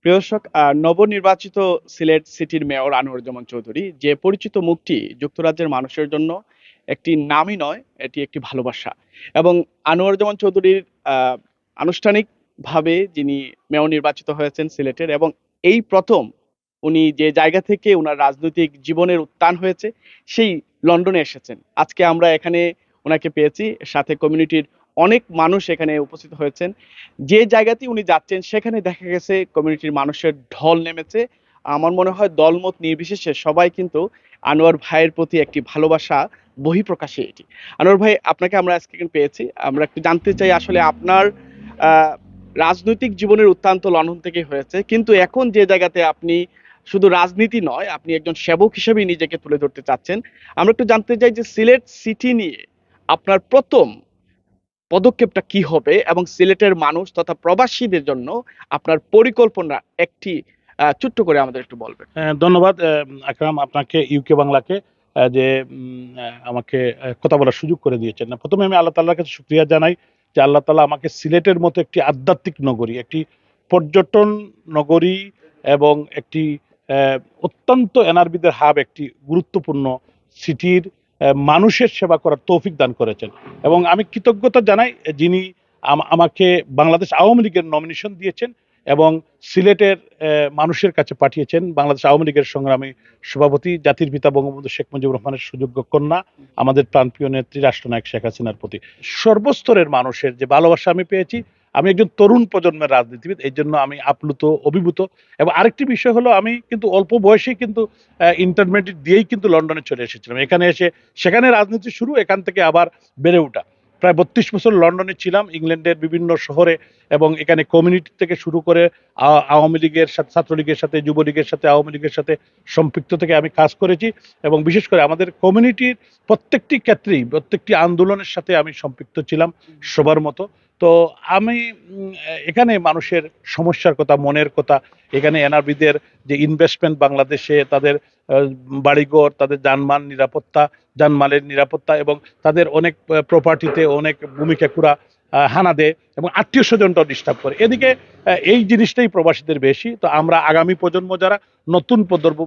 প্রিয় দর্শক, নবনির্বাচিত সিলেট সিটির মেয়র আনোয়ারুজ্জামান চৌধুরী যে পরিচিত মুখটি যুক্তরাজ্যের মানুষের জন্য একটি নামই নয়, এটি একটি ভালোবাসা। এবং আনোয়ারুজ্জামান চৌধুরীর আনুষ্ঠানিকভাবে যিনি মেয়র নির্বাচিত হয়েছেন সিলেটের, এবং এই প্রথম উনি যে জায়গা থেকে উনার রাজনৈতিক জীবনের উত্থান হয়েছে সেই লন্ডনে এসেছেন। আজকে আমরা এখানে ওনাকে পেয়েছি, সাথে কমিউনিটির অনেক মানুষ এখানে উপস্থিত হয়েছেন। যে জায়গাতেই উনি যাচ্ছেন সেখানে দেখা গেছে কমিউনিটির মানুষের ঢল নেমেছে। আমার মনে হয় দলমত নির্বিশেষে সবাই কিন্তু আনোয়ার ভাইয়ের প্রতি একটি ভালোবাসা বহিঃপ্রকাশে এটি। আনোয়ার ভাই, আপনাকে আমরা আজকে এখানে পেয়েছি, আমরা একটু জানতে চাই আসলে আপনার আহ, রাজনৈতিক জীবনের উত্থান তো লন্ডন থেকে হয়েছে, কিন্তু এখন যে জায়গাতে আপনি শুধু রাজনীতি নয়, আপনি একজন সেবক হিসেবে নিজেকে তুলে ধরতে চাচ্ছেন। আমরা একটু জানতে চাই যে সিলেট সিটি নিয়ে আপনার প্রথম পদক্ষেপটা কি হবে, এবং সিলেটের মানুষ তথা প্রবাসীদের জন্য আপনার পরিকল্পনা একটি ছোট্ট করে আমাদের একটু বলবেন। ধন্যবাদ আকরাম, আপনাকে ইউকে বাংলাকে যে আমাকে কথা বলার সুযোগ করে দিয়েছেন। প্রথমে আমি আল্লাহ তাআলার কাছে শুকরিয়া জানাই যে আল্লাহ তাআলা আমাকে সিলেটের মতো একটি আধ্যাত্মিক নগরী, একটি পর্যটন নগরী এবং একটি অত্যন্ত এনআরবিদের হাব, একটি গুরুত্বপূর্ণ সিটির মানুষের সেবা করার তৌফিক দান করেছেন। এবং আমি কৃতজ্ঞতা জানাই যিনি আমাকে বাংলাদেশ আওয়ামী লীগের নমিনেশন দিয়েছেন এবং সিলেটের মানুষের কাছে পাঠিয়েছেন। বাংলাদেশ আওয়ামী লীগের সংগ্রামী সভাপতি জাতির পিতা বঙ্গবন্ধু শেখ মুজিবুর রহমানের সুযোগ্য কন্যা, আমাদের প্রাণপ্রিয় নেত্রী রাষ্ট্রনায়ক শেখ হাসিনার প্রতি সর্বস্তরের মানুষের যে ভালোবাসা আমি পেয়েছি। আমি একজন তরুণ প্রজন্মের রাজনীতিবিদ, এই জন্য আমি আপ্লুত, অভিভূত। এবং আরেকটি বিষয় হলো, আমি কিন্তু অল্প বয়সেই কিন্তু ইন্টারমিডিয়েট দিয়েই কিন্তু লন্ডনে চলে এসেছিলাম। এখানে এসে সেখানে রাজনীতি শুরু, এখান থেকে আবার বেড়ে ওঠা। প্রায় 32 বছর লন্ডনে ছিলাম, ইংল্যান্ডের বিভিন্ন শহরে, এবং এখানে কমিউনিটি থেকে শুরু করে আওয়ামী লীগের সাথে, ছাত্রলীগের সাথে, যুবলীগের সাথে, আওয়ামী লীগের সাথে সম্পৃক্ত থেকে আমি কাজ করেছি। এবং বিশেষ করে আমাদের কমিউনিটির প্রত্যেকটি ক্ষেত্রেই, প্রত্যেকটি আন্দোলনের সাথে আমি সম্পৃক্ত ছিলাম সবার মতো। তো আমি এখানে মানুষের সমস্যার কথা, মনের কথা, এখানে এনআরবিদের যে ইনভেস্টমেন্ট বাংলাদেশে, তাদের বাড়িঘর, তাদের জানমালের নিরাপত্তা, এবং তাদের অনেক প্রপার্টিতে অনেক ভূমি কেকুরা হানা দেয় এবং আত্মীয় স্বজনটাও ডিস্টার্ব করে। এদিকে এই জিনিসটাই প্রবাসীদের বেশি। তো আমরা আগামী প্রজন্ম যারা, নতুন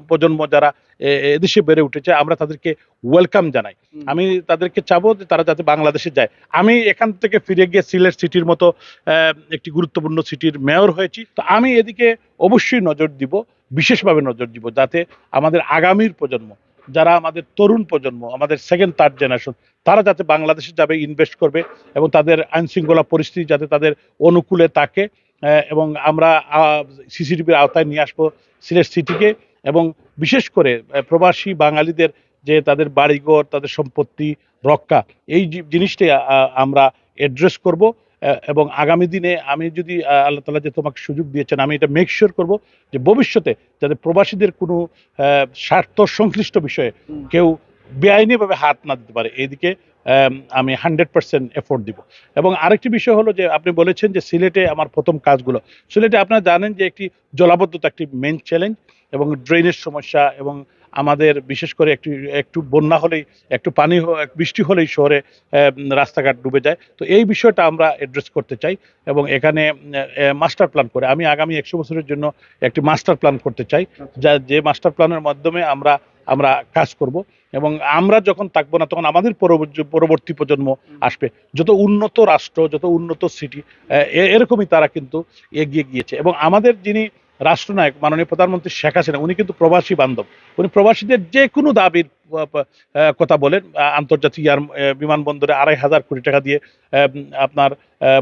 প্রজন্ম যারা এদেশে বেড়ে উঠেছে, আমরা তাদেরকে ওয়েলকাম জানাই। আমি তাদেরকে চাবো যে তারা যাতে বাংলাদেশে যায়। আমি এখান থেকে ফিরে গিয়ে সিলেট সিটির মতো একটি গুরুত্বপূর্ণ সিটির মেয়র হয়েছি। তো আমি এদিকে অবশ্যই নজর দিব, বিশেষভাবে নজর দিব, যাতে আমাদের আগামীর প্রজন্ম, যারা আমাদের তরুণ প্রজন্ম, আমাদের সেকেন্ড থার্ড জেনারেশন, তারা যাতে বাংলাদেশে যাবে, ইনভেস্ট করবে, এবং তাদের আইন শৃঙ্খলা পরিস্থিতি যাতে তাদের অনুকূলে থাকে। এবং আমরা সিসিটিভির আওতায় নিয়ে আসবো সিলেট সিটিকে। এবং বিশেষ করে প্রবাসী বাঙালিদের যে তাদের বাড়িঘর, তাদের সম্পত্তি রক্ষা, এই জিনিসটাই আমরা অ্যাড্রেস করব। এবং আগামী দিনে আমি যদি আল্লাহ তাআলা যে তোমাকে সুযোগ দিয়েছেন, আমি এটা মেক শিওর করবো যে ভবিষ্যতে যাতে প্রবাসীদের কোনো স্বার্থ সংশ্লিষ্ট বিষয়ে কেউ বেআইনিভাবে হাত না দিতে পারে, এইদিকে আমি 100% এফোর্ট দিব। এবং আরেকটি বিষয় হলো যে আপনি বলেছেন যে সিলেটে আমার প্রথম কাজগুলো, সিলেটে আপনারা জানেন যে একটি জলাবদ্ধতা একটি মেইন চ্যালেঞ্জ, এবং ড্রেনের সমস্যা, এবং আমাদের বিশেষ করে একটু বন্যা হলেই, একটু পানি বৃষ্টি হলেই শহরে রাস্তাঘাট ডুবে যায়। তো এই বিষয়টা আমরা অ্যাড্রেস করতে চাই, এবং এখানে মাস্টার প্ল্যান করে আমি আগামী 100 বছরের জন্য একটি মাস্টার প্ল্যান করতে চাই, যে মাস্টার প্ল্যানের মাধ্যমে আমরা কাজ করব। এবং আমরা যখন থাকবো না, তখন আমাদের পরবর্তী প্রজন্ম আসবে। যত উন্নত রাষ্ট্র, যত উন্নত সিটি, এরকমই তারা কিন্তু এগিয়ে গিয়েছে। এবং আমাদের যিনি রাষ্ট্রনায়ক মাননীয় প্রধানমন্ত্রী শেখ হাসিনা, উনি কিন্তু প্রবাসী বান্ধব। উনি প্রবাসীদের যে কোনো দাবির কথা বলেন। আন্তর্জাতিক বিমানবন্দরে 2,500 কোটি টাকা দিয়ে আপনার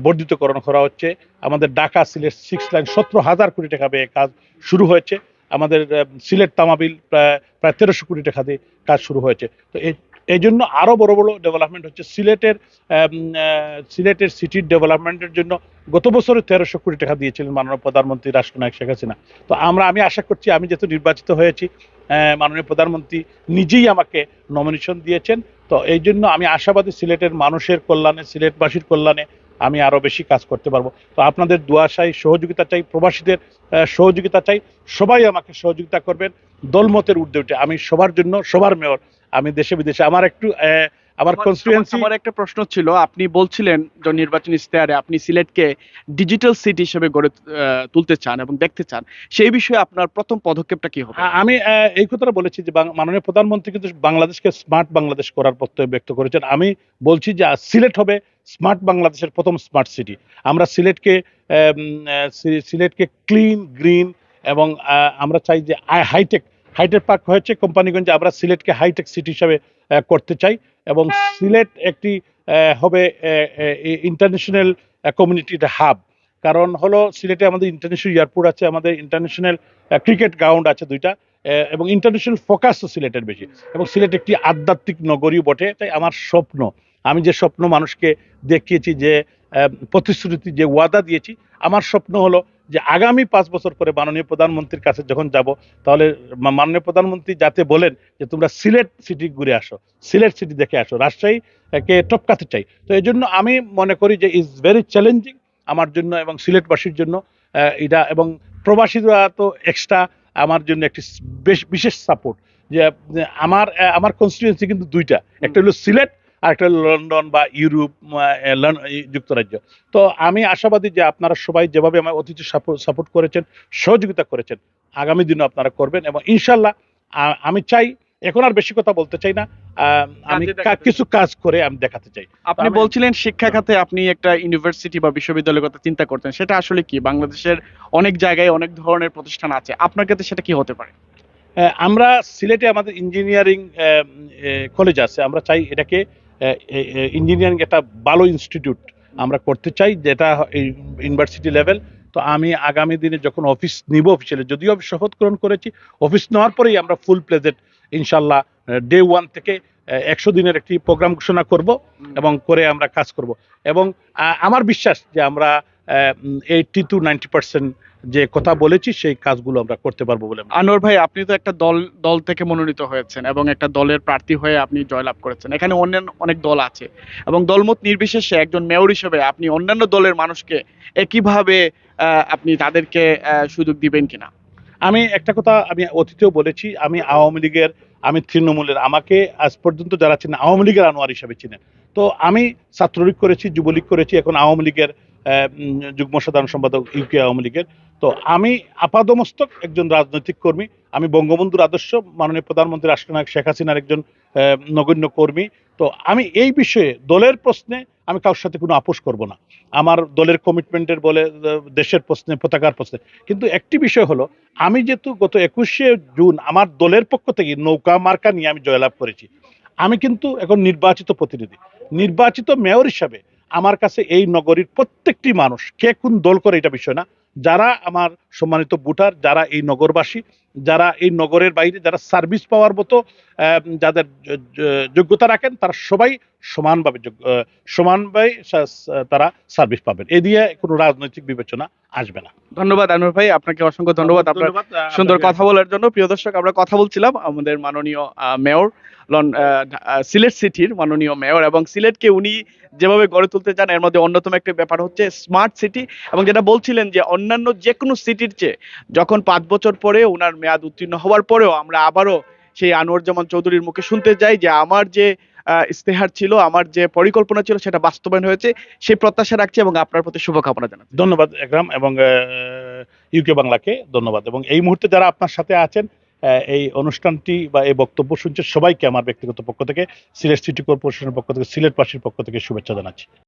বর্ধিতকরণ করা হচ্ছে। আমাদের ঢাকা সিলেট 6 লাইন 17,000 কোটি টাকা ব্যয়ে কাজ শুরু হয়েছে। আমাদের সিলেট তামাবিল প্রায় 1300 কোটি টাকা দিয়ে কাজ শুরু হয়েছে। তো এই জন্য আরো বড় বড় ডেভেলপমেন্ট হচ্ছে সিলেটের সিটির ডেভেলপমেন্টের জন্য। গত বছরে 1300 কোটি টাকা দিয়েছিলেন মাননীয় প্রধানমন্ত্রী রাষ্ট্রনায়ক শেখ হাসিনা। তো আমি আশা করছি, আমি যেহেতু নির্বাচিত হয়েছি, মাননীয় প্রধানমন্ত্রী নিজেই আমাকে নমিনেশন দিয়েছেন। তো এই জন্য আমি আশাবাদী সিলেটের মানুষের কল্যাণে, সিলেটবাসীর কল্যাণে আমি আরো বেশি কাজ করতে পারবো। তো আপনাদের দোয়া চাই, সহযোগিতা চাই, প্রবাসীদের সহযোগিতা চাই। সবাই আমাকে সহযোগিতা করবেন দলমতের ঊর্ধ্বে উঠে। আমি সবার জন্য, সবার মেয়র। আমি দেশে বিদেশে, আমার একটু আমার কনস্টিটুয়েন্সি। আমার একটা প্রশ্ন ছিল, আপনি বলছিলেন যে নির্বাচনী ইশতেহারে আপনি সিলেটকে ডিজিটাল সিটি হিসেবে গড়ে তুলতে চান এবং দেখতে চান, সেই বিষয়ে আপনার প্রথম পদক্ষেপটা কি হবে? আমি এই কথাটা বলেছি যে মাননীয় প্রধানমন্ত্রী কিন্তু বাংলাদেশকে স্মার্ট বাংলাদেশ করার প্রত্যয় ব্যক্ত করেছেন। আমি বলছি যে সিলেট হবে স্মার্ট বাংলাদেশের প্রথম স্মার্ট সিটি। আমরা সিলেটকে সিলেটকে ক্লিন, গ্রিন এবং আমরা চাই যে হাইটেক হাইটেক পার্ক হয়েছে কোম্পানিগঞ্জে, আমরা সিলেটকে হাইটেক সিটি হিসাবে করতে চাই এবং সিলেট একটি হবে ইন্টারন্যাশনাল কমিউনিটির হাব। কারণ হলো সিলেটে আমাদের ইন্টারন্যাশনাল এয়ারপোর্ট আছে, আমাদের ইন্টারন্যাশনাল ক্রিকেট গ্রাউন্ড আছে দুইটা, এবং ইন্টারন্যাশনাল ফোকাসও সিলেটের বেশি, এবং সিলেট একটি আধ্যাত্মিক নগরীও বটে। তাই আমার স্বপ্ন, আমি যে স্বপ্ন মানুষকে দেখিয়েছি, যে প্রতিশ্রুতি, যে ওয়াদা দিয়েছি, আমার স্বপ্ন হলো যে আগামী 5 বছর পরে মাননীয় প্রধানমন্ত্রীর কাছে যখন যাব, তাহলে মাননীয় প্রধানমন্ত্রী যাতে বলেন যে তোমরা সিলেট সিটি ঘুরে আসো, সিলেট সিটি দেখে আসো, রাজশাহী কে টপকাতে চাই। তো এই জন্য আমি মনে করি যে ইজ ভেরি চ্যালেঞ্জিং আমার জন্য এবং সিলেটবাসীর জন্য এটা, এবং প্রবাসীরা তো এক্সট্রা আমার জন্য একটি বিশেষ সাপোর্ট। যে আমার কনস্টিটিউয়েন্সি কিন্তু দুইটা, একটা হলো সিলেট আর একটা হলো লন্ডন বা ইউরোপ, যুক্তরাজ্য। তো আমি আশাবাদী যে আপনারা সবাই যেভাবে আমার অতিথি সাপোর্ট করেছেন, সহযোগিতা করেছেন, আগামী দিনও আপনারা করবেন এবং ইনশাল্লাহ আমি চাই, এখন আর বেশি কথা বলতে চাই না, আমি কিছু কাজ করে আমি দেখাতে চাই। আপনি বলছিলেন শিক্ষা খাতে আপনি একটা ইউনিভার্সিটি বা বিশ্ববিদ্যালয়ের কথা চিন্তা করতেন, সেটা আসলে কি? বাংলাদেশের অনেক জায়গায় অনেক ধরনের প্রতিষ্ঠান আছে, আপনার কাছে সেটা কি হতে পারে? আমরা সিলেটে আমাদের ইঞ্জিনিয়ারিং কলেজ আছে, আমরা চাই এটাকে ইঞ্জিনিয়ারিং একটা ভালো ইনস্টিটিউট আমরা করতে চাই, যেটা ইউনিভার্সিটি লেভেল। তো আমি আগামী দিনে যখন অফিস নিব, অফিসিয়ালি যদিও আমি শপথ গ্রহণ করেছি, অফিস নেওয়ার পরেই আমরা ফুল প্লেজেড ইনশাল্লাহ ডে 1 থেকে 100 দিনের একটি প্রোগ্রাম ঘোষণা করব এবং করে আমরা কাজ করব। এবং আমার বিশ্বাস যে আমরা 80 to 90% যে কথা বলেছি সেই কাজগুলো আমরা করতে পারবো বলে। আনোয়ার ভাই, আপনি তো একটা দল থেকে মনোনীত হয়েছেন এবং একটা দলের প্রার্থী হয়ে আপনি জয়লাভ করেছেন। এখানে অন্যান্য অনেক দল আছে এবং দলমত নির্বিশেষে একজন মেয়র হিসেবে আপনি অন্যান্য দলের মানুষকে একইভাবে আপনি তাদেরকে সুযোগ দিবেন কিনা? আমি একটা কথা আমি অতীতেও বলেছি, আমি আওয়ামী লীগের, আমি তৃণমূলের, আমাকে আজ পর্যন্ত যারা চিনেন আওয়ামী লীগের আনোয়ার হিসেবে চিনেন। তো আমি ছাত্রলীগ করেছি, যুবলীগ করেছি, এখন আওয়ামী লীগের যুগ্ম সাধারণ সম্পাদক ইউকে আওয়ামী লীগের। তো আমি আপাদমস্তক একজন রাজনৈতিক কর্মী, আমি বঙ্গবন্ধুর আদর্শ মাননীয় প্রধানমন্ত্রী রাষ্ট্রনায়ক শেখ হাসিনার একজন নগণ্য কর্মী। তো আমি এই বিষয়ে দলের প্রশ্নে আমি কারোর সাথে কোনো আপোষ করব না, আমার দলের কমিটমেন্টের বলে, দেশের প্রশ্নে, পতাকার প্রশ্নে। কিন্তু একটি বিষয় হলো, আমি যেহেতু গত 21শে জুন আমার দলের পক্ষ থেকে নৌকা মার্কা নিয়ে আমি জয়লাভ করেছি, আমি কিন্তু এখন নির্বাচিত প্রতিনিধি, নির্বাচিত মেয়র হিসাবে আমার কাছে এই নগরীর প্রত্যেকটি মানুষ, কে কোন দল করে এটা বিষয় না, যারা আমার সম্মানিত ভোটার, যারা এই নগরবাসী, যারা এই নগরের বাইরে যারা সার্ভিস পাওয়ার মতো যাদের যোগ্যতা রাখেন, তারা সবাই সমানভাবে তারা সার্ভিস পাবেন। এ দিয়ে কোনো রাজনৈতিক বিবেচনা আসবে না। ধন্যবাদ আনোয়ার ভাই, আপনাকে অসংখ্য ধন্যবাদ আপনার সুন্দর কথা বলার জন্য। প্রিয় দর্শক, আমরা কথা বলছিলাম আমাদের মাননীয় মেয়র, সিলেট সিটির মাননীয় মেয়র, এবং সিলেটকে উনি যেভাবে গড়ে তুলতে চান এর মধ্যে অন্যতম একটা ব্যাপার হচ্ছে স্মার্ট সিটি। এবং যেটা বলছিলেন যে অন্যান্য যে কোনো সিটির চেয়ে যখন 5 বছর পরে ওনার মেয়াদ উত্তীর্ণ হওয়ার পরেও আমরা আবারও সেই আনোয়ার জামান চৌধুরীর মুখে শুনতে যাই যে আমার যে ইস্তেহার ছিল, আমার যে পরিকল্পনা ছিল, সেটা বাস্তবায়ন হয়েছে, সেই প্রত্যাশা রাখছি এবং আপনার প্রতি শুভকামনা জানাচ্ছি। ধন্যবাদ একরাম, এবং ইউকে বাংলাকে ধন্যবাদ, এবং এই মুহূর্তে যারা আপনার সাথে আছেন এই অনুষ্ঠানটি বা এই বক্তব্য শুনছেন, সবাইকে আমার ব্যক্তিগত পক্ষ থেকে, সিলেট সিটি কর্পোরেশনের পক্ষ থেকে, সিলেটবাসীর পক্ষ থেকে শুভেচ্ছা জানাচ্ছি।